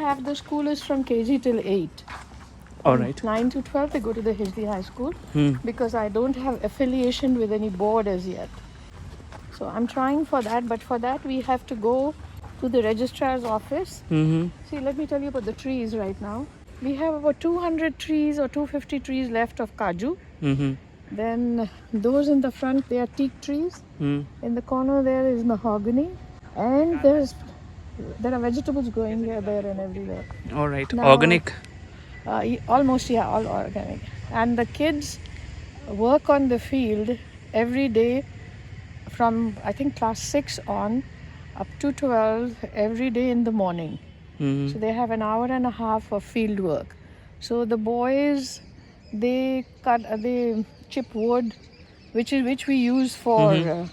have the school is from KG till 8. All right. 9 to 12 they go to the Hijli High School because I don't have affiliation with any board as yet. So I'm trying for that, but for that we have to go to the registrar's office. See, let me tell you about the trees right now. We have about 200 trees or 250 trees left of kaju. Then those in the front, they are teak trees. In the corner there is mahogany, and there are vegetables growing here, there, and everywhere. All right. Now, Organic. Almost, yeah, all organic. And the kids work on the field every day from, I think, class 6 on up to 12 every day in the morning. So they have an hour and a half of field work. So the boys, they chip wood, which we use for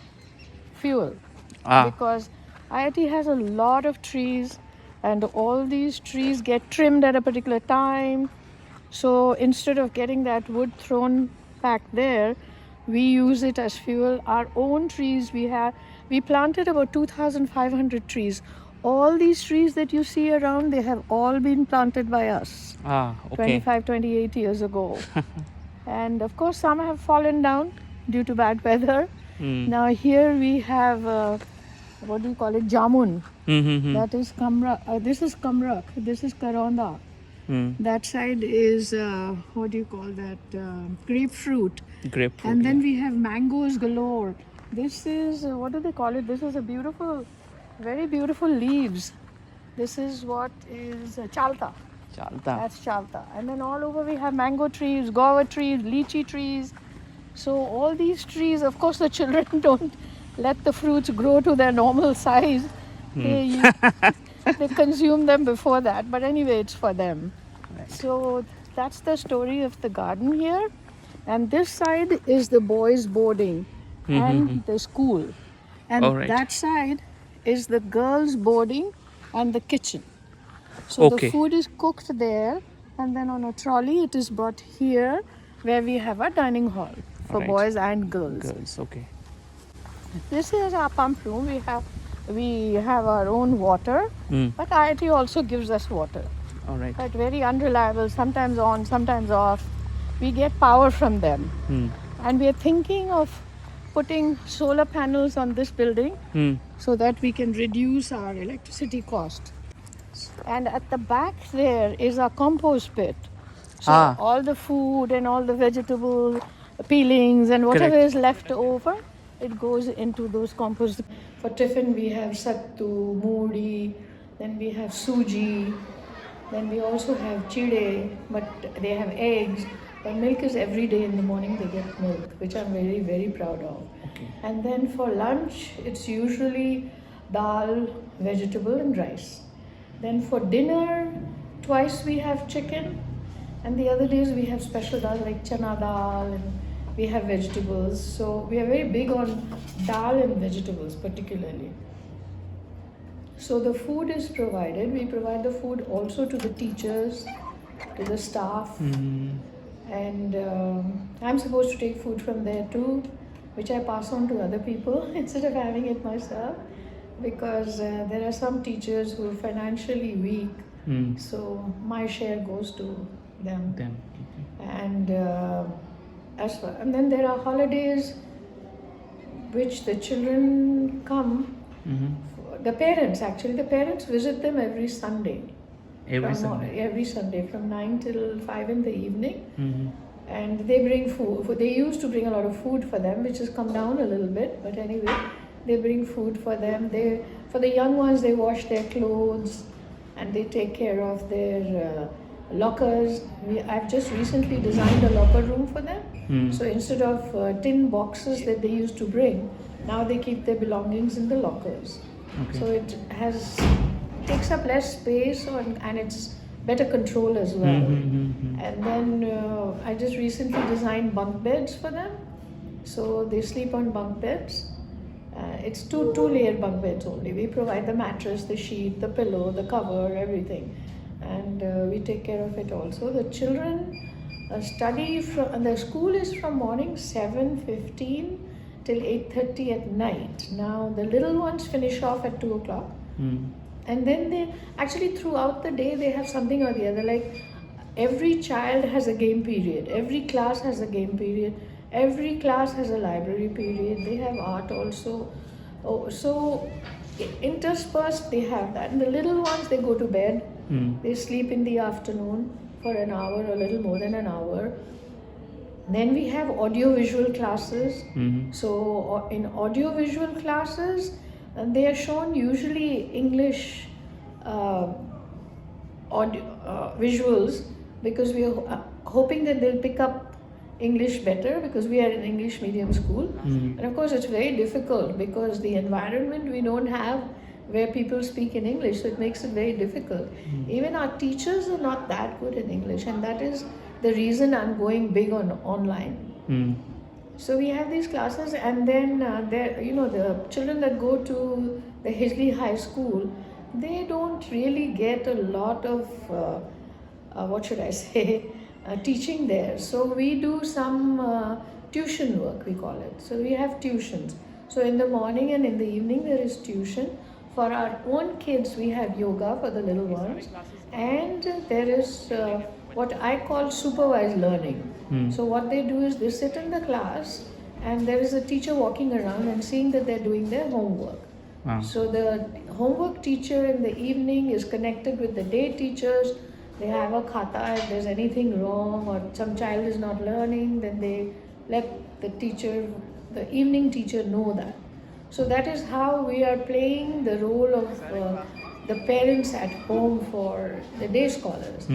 fuel. Because IIT has a lot of trees, and all these trees get trimmed at a particular time. So instead of getting that wood thrown back there, we use it as fuel. Our own trees, we planted about 2,500 trees. All these trees that you see around, they have all been planted by us. Okay. 28 years ago. And of course, some have fallen down due to bad weather. Now here we have, what do you call it, jamun. That is kamrak. This is kamrak. This is karonda. That side is, what do you call that, grapefruit. Grapefruit. And then we have mangoes galore. This is, what do they call it? This is a beautiful, very beautiful leaves. This is what is chalta. That's chalta. And then all over we have mango trees, guava trees, lychee trees. So all these trees, of course the children don't let the fruits grow to their normal size. They consume them before that. But anyway, it's for them. Right. So that's the story of the garden here. And this side is the boys' boarding and the school. And that side is the girls' boarding and the kitchen. So the food is cooked there, and then on a trolley it is brought here, where we have a dining hall for boys and girls. Okay. This is our pump room. We have our own water, but IIT also gives us water. All right. But very unreliable, sometimes on, sometimes off. We get power from them. And we are thinking of putting solar panels on this building so that we can reduce our electricity cost. And at the back there is a compost pit. So all the food and all the vegetable peelings and whatever is left over, it goes into those compost. For tiffin we have sattu, moodi, then we have suji, then we also have chide, but they have eggs. But milk is every day in the morning they get milk, which I'm very, very proud of. And then for lunch, it's usually dal, vegetable and rice. Then for dinner, twice we have chicken, and the other days we have special dal like chana dal, and we have vegetables. So we are very big on dal and vegetables particularly. So the food is provided. We provide the food also to the teachers, to the staff. And I'm supposed to take food from there too, which I pass on to other people instead of having it myself, because there are some teachers who are financially weak, so my share goes to them. And and then there are holidays which the children come. The parents visit them every Sunday. Every Sunday from 9 till 5 in the evening. And they bring food. They used to bring a lot of food for them, which has come down a little bit, but anyway, they bring food for them. For the young ones, they wash their clothes and they take care of their lockers. I've just recently designed a locker room for them. So instead of tin boxes that they used to bring, now they keep their belongings in the lockers. So it takes up less space and it's better control as well. And then I just recently designed bunk beds for them. So they sleep on bunk beds. It's two-layer bunk beds only. We provide the mattress, the sheet, the pillow, the cover, everything. And we take care of it also. The children study the school is from morning 7:15 till 8:30 at night. Now the little ones finish off at 2 o'clock. And then they actually throughout the day they have something or the other. Like every child has a game period, every class has a game period, every class has a library period. They have art also. Oh, so interspersed they have that. And the little ones, they go to bed. They sleep in the afternoon for an hour, a little more than an hour. Then we have audio-visual classes. So in audio-visual classes, they are shown usually English visuals, because we are hoping that they'll pick up English better, because we are an English medium school. And of course it's very difficult because the environment we don't have where people speak in English, so it makes it very difficult. Even our teachers are not that good in English, and that is the reason I'm going big on online. So we have these classes, and then the children that go to the Hijli High School, they don't really get a lot of what should I say, teaching there. So we do some tuition work, we call it. So we have tuitions. So in the morning and in the evening there is tuition. For our own kids we have yoga for the little ones, and there is what I call supervised learning. So what they do is they sit in the class and there is a teacher walking around and seeing that they're doing their homework. So the homework teacher in the evening is connected with the day teachers. They have a khata. If there's anything wrong or some child is not learning, then they let the teacher, the evening teacher, know that. So that is how we are playing the role of the parents at home for the day scholars.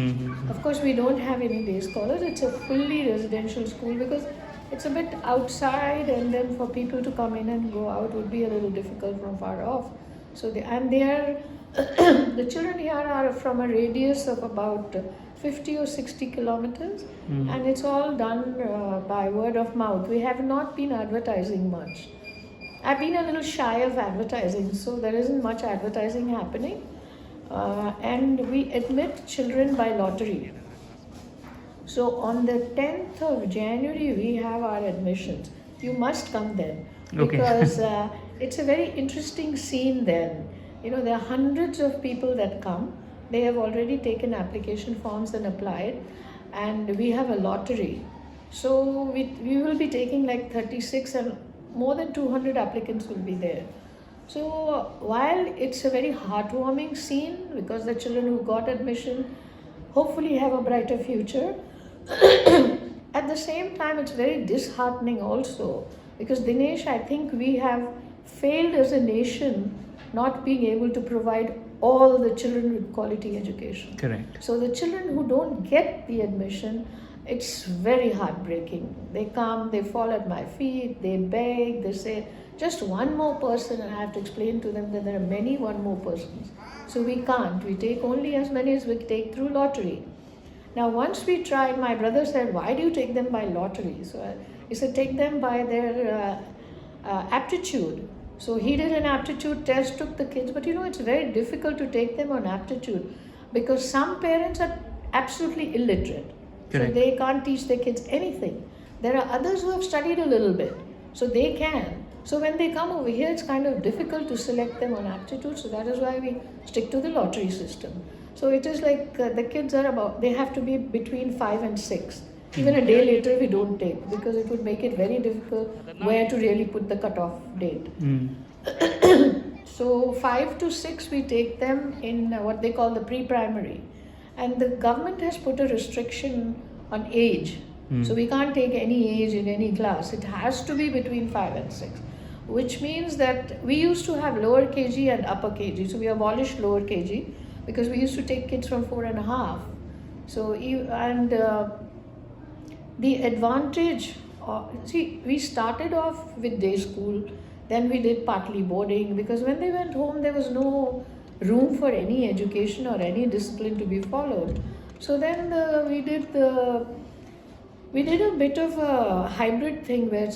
Of course, we don't have any day scholars. It's a fully residential school because it's a bit outside, and then for people to come in and go out would be a little difficult from far off. So they are the children here are from a radius of about 50 or 60 kilometers, and it's all done by word of mouth. We have not been advertising much. I've been a little shy of advertising, so there isn't much advertising happening. And we admit children by lottery. So on the 10th of January, we have our admissions. You must come then, because it's a very interesting scene then. There are hundreds of people that come. They have already taken application forms and applied, and we have a lottery. So we will be taking like 36, and more than 200 applicants will be there. So while it's a very heartwarming scene, because the children who got admission hopefully have a brighter future, at the same time it's very disheartening also, because Dinesh, I think we have failed as a nation not being able to provide all the children with quality education. Correct. So the children who don't get the admission, it's very heartbreaking. They come, they fall at my feet, they beg, they say, just one more person, and I have to explain to them that there are many one more persons. So we can't. We take only as many as we take through lottery. Now once we tried, my brother said, why do you take them by lottery? So he said, take them by their aptitude. So he did an aptitude test, took the kids, but it's very difficult to take them on aptitude, because some parents are absolutely illiterate. Correct. So they can't teach their kids anything. There are others who have studied a little bit, so they can. So when they come over here, it's kind of difficult to select them on aptitude, so that is why we stick to the lottery system. So it is like the kids are they have to be between 5 and 6. Even a day later we don't take, because it would make it very difficult where to really put the cutoff date. So 5 to 6 we take them in what they call the pre-primary. And the government has put a restriction on age. So we can't take any age in any class. It has to be between 5 and 6. Which means that we used to have lower KG and upper KG. So we abolished lower KG because we used to take kids from 4.5. So, the advantage, we started off with day school, then we did partly boarding, because when they went home there was no room for any education or any discipline to be followed. So then we did a bit of a hybrid thing where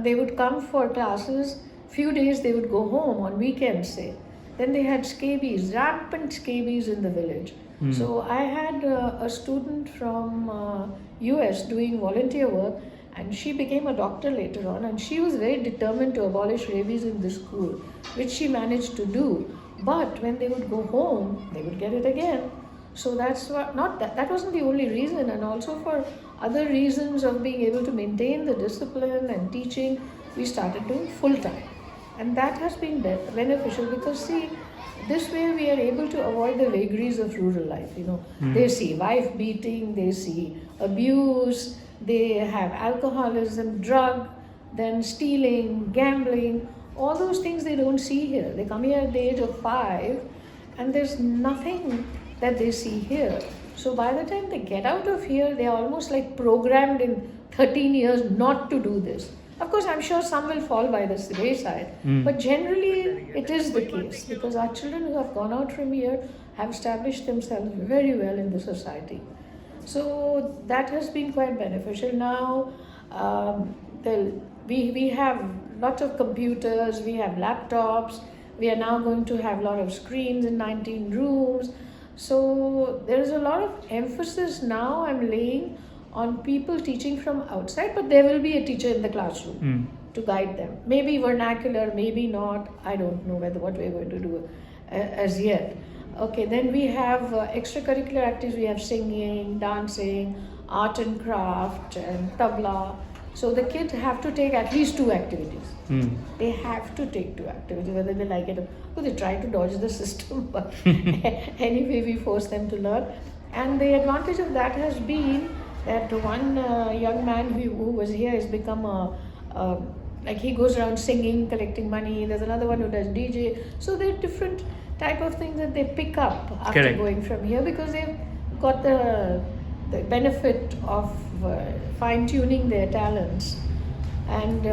they would come for classes, few days they would go home on weekends, say. Then they had scabies, rampant scabies in the village. So I had a student from US doing volunteer work, and she became a doctor later on, and she was very determined to abolish rabies in this school, which she managed to do. But when they would go home, they would get it again. So that's what, not that, that wasn't the only reason, and also for other reasons of being able to maintain the discipline and teaching, we started doing full time. And that has been beneficial because, see, this way we are able to avoid the vagaries of rural life. They see wife beating, they see abuse, they have alcoholism, drug, then stealing, gambling, all those things they don't see here. They come here at the age of 5 and there's nothing that they see here. So by the time they get out of here, they are almost like programmed in 13 years not to do this. Of course, I'm sure some will fall by the wayside, but generally it is the case because our children who have gone out from here have established themselves very well in the society. So that has been quite beneficial. Now we have lots of computers, we have laptops, we are now going to have a lot of screens in 19 rooms. So there is a lot of emphasis now I'm laying on people teaching from outside, but there will be a teacher in the classroom to guide them. Maybe vernacular, maybe not. I don't know what we're going to do as yet. Okay, then we have extracurricular activities. We have singing, dancing, art and craft, and tabla. So the kids have to take at least 2 activities. They have to take 2 activities, whether they like it or not. They try to dodge the system, but anyway, we force them to learn. And the advantage of that has been that one young man who was here has become like he goes around singing, collecting money. There's another one who does DJ. So there are different type of things that they pick up after going from here because they've got the benefit of fine-tuning their talents. And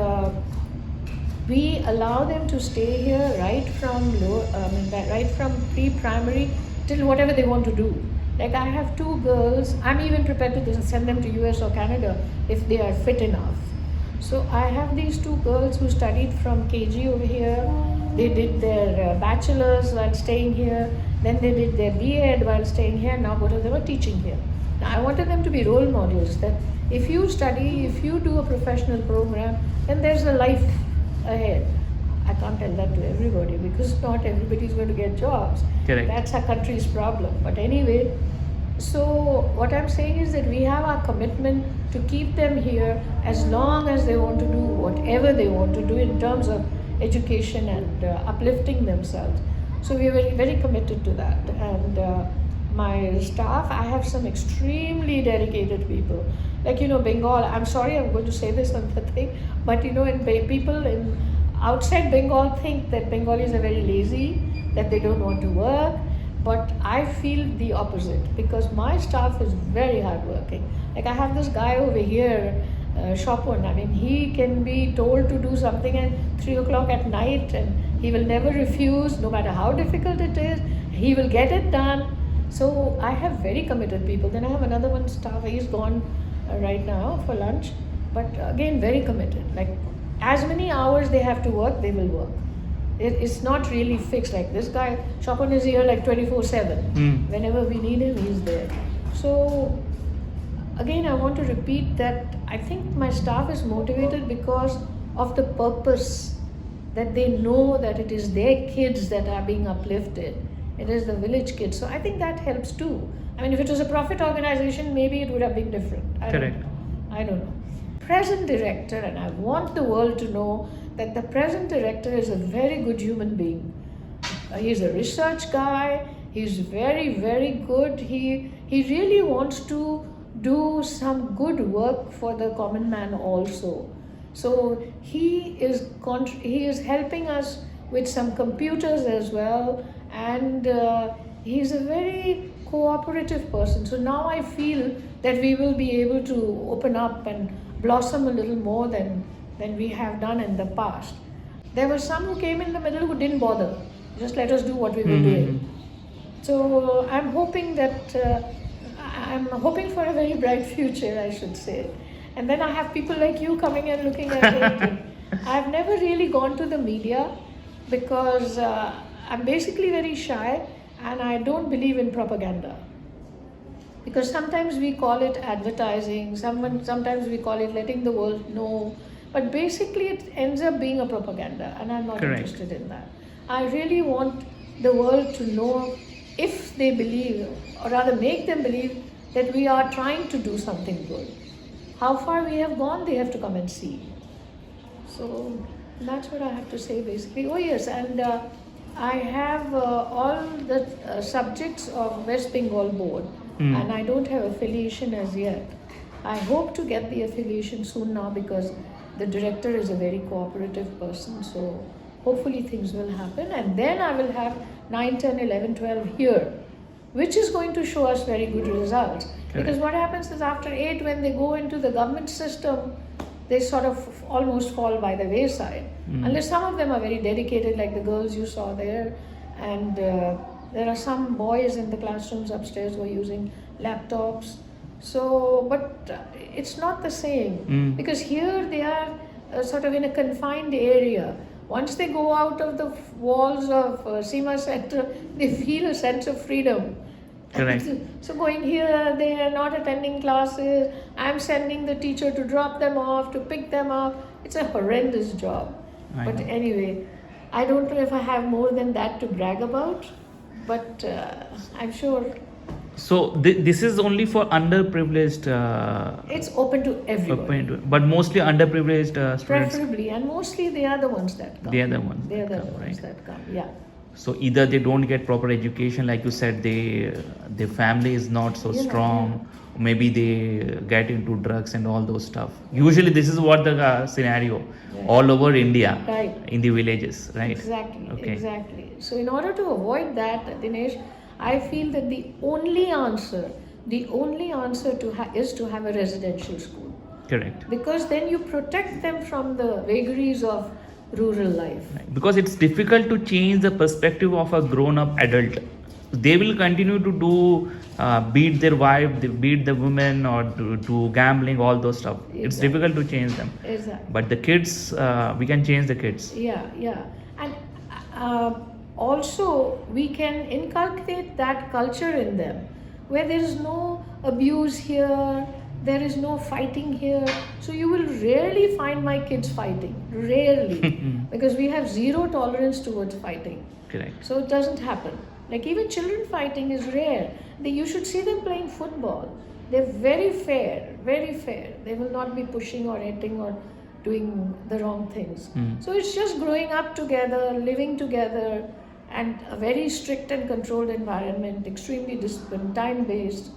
we allow them to stay here right from pre-primary till whatever they want to do. Like I have 2 girls, I'm even prepared to send them to US or Canada if they are fit enough. So I have these 2 girls who studied from KG over here. They did their bachelor's while staying here. Then they did their B.Ed while staying here. Now both of them are teaching here. Now I wanted them to be role models that if you study, if you do a professional program, then there's a life ahead. I can't tell that to everybody because not everybody is going to get jobs. Correct. That's our country's problem. But anyway, so what I'm saying is that we have our commitment to keep them here as long as they want to do whatever they want to do in terms of education and uplifting themselves. So we are very, very committed to that. And my staff, I have some extremely dedicated people. Like, Bengal, I'm sorry I'm going to say this on the thing, but people in outside Bengal think that Bengalis are very lazy, that they don't want to work. But I feel the opposite because my staff is very hardworking. Like I have this guy over here, Shopon. I mean, he can be told to do something at 3 o'clock at night and he will never refuse, no matter how difficult it is. He will get it done. So I have very committed people. Then I have another one staff, he's gone right now for lunch. But again, very committed. Like as many hours they have to work, they will work. It's not really fixed. Like this guy, Chopin is here like 24/7. Whenever we need him, he's there. So again, I want to repeat that I think my staff is motivated because of the purpose that they know that it is their kids that are being uplifted. It is the village kids. So I think that helps too. I mean, if it was a profit organization, maybe it would have been different. I don't know. Present director, and I want the world to know that the present director is a very good human being. He's a research guy. He's very, very good. He really wants to do some good work for the common man also. So he is helping us with some computers as well, and he's a very cooperative person. So now I feel that we will be able to open up and blossom a little more than we have done in the past. There were some who came in the middle who didn't bother. Just let us do what we were doing. So I'm hoping for a very bright future, I should say. And then I have people like you coming and looking at it. I've never really gone to the media because I'm basically very shy and I don't believe in propaganda. Because sometimes we call it advertising, sometimes we call it letting the world know, but basically it ends up being a propaganda and I'm not interested in that. I really want the world to know if they believe, or rather make them believe that we are trying to do something good. How far we have gone, they have to come and see. So that's what I have to say basically. Oh yes, and I have all the subjects of West Bengal board, and I don't have affiliation as yet. I hope to get the affiliation soon now because the director is a very cooperative person, so hopefully things will happen, and then I will have 9, 10, 11, 12 here, which is going to show us very good results. Because what happens is after 8, when they go into the government system, they sort of almost fall by the wayside. Unless some of them are very dedicated, like the girls you saw there, and there are some boys in the classrooms upstairs who are using laptops. So, but it's not the same, because here they are sort of in a confined area. Once they go out of the walls of Seema Center, they feel a sense of freedom. Correct. So going here, they are not attending classes. I'm sending the teacher to drop them off, to pick them up. It's a horrendous job. But anyway, I don't know if I have more than that to brag about, but I'm sure. So this is only for underprivileged. It's open to everybody. But mostly underprivileged students. Preferably, and mostly they are the ones that come. They are the ones. They are the ones that come. Yeah. So either they don't get proper education, like you said, their family is not so strong. Maybe they get into drugs and all those stuff. Usually this is what the scenario all over India, in the villages, right? Exactly, exactly. So in order to avoid that, Dinesh, I feel that the only answer is to have a residential school. Correct. Because then you protect them from the vagaries of rural life. Right. Because it's difficult to change the perspective of a grown-up adult. They will continue to do beat their wife, they beat the women, or do gambling, all those stuff. Exactly. It's difficult to change them. Exactly. But the kids, we can change the kids. Yeah, and also we can inculcate that culture in them, where there is no abuse here, there is no fighting here. So you will rarely find my kids fighting, rarely, because we have zero tolerance towards fighting. Correct. So it doesn't happen. Like even children fighting is rare. You should see them playing football. They're very fair, very fair. They will not be pushing or hitting or doing the wrong things. So it's just growing up together, living together, and a very strict and controlled environment, extremely disciplined, time-based.